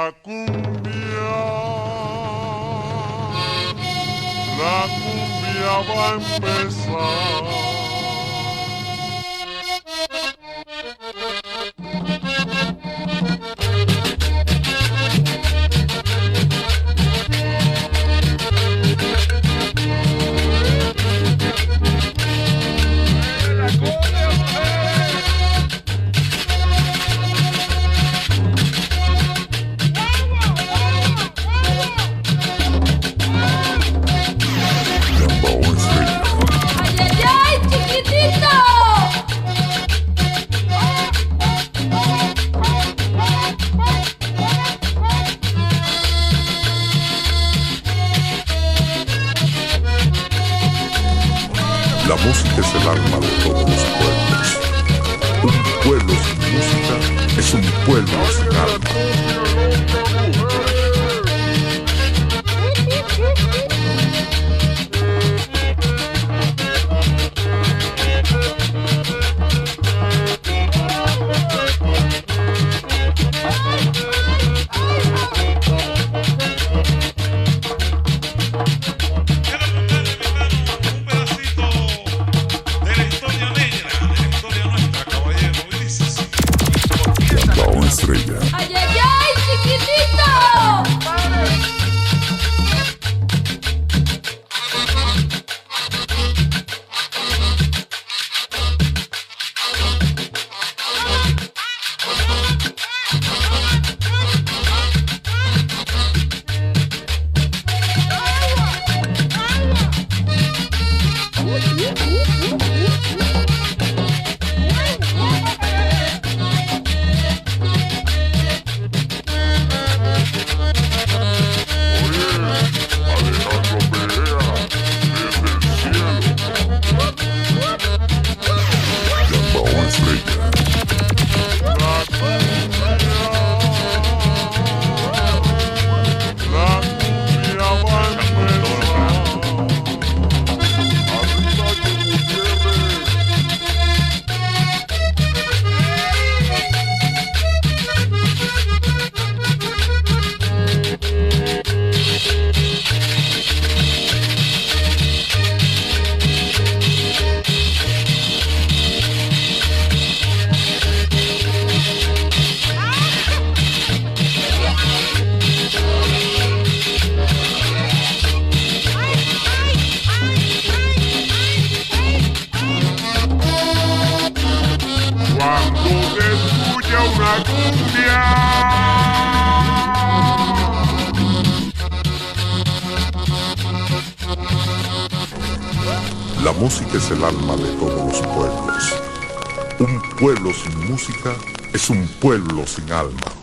La cumbia va a empezar. La música es el alma de todos los pueblos. Un pueblo sin música es un pueblo sin alma. Estrella. ¡Ay, ay, ay, chiquitito! La música es el alma de todos los pueblos. Un pueblo sin música es un pueblo sin alma.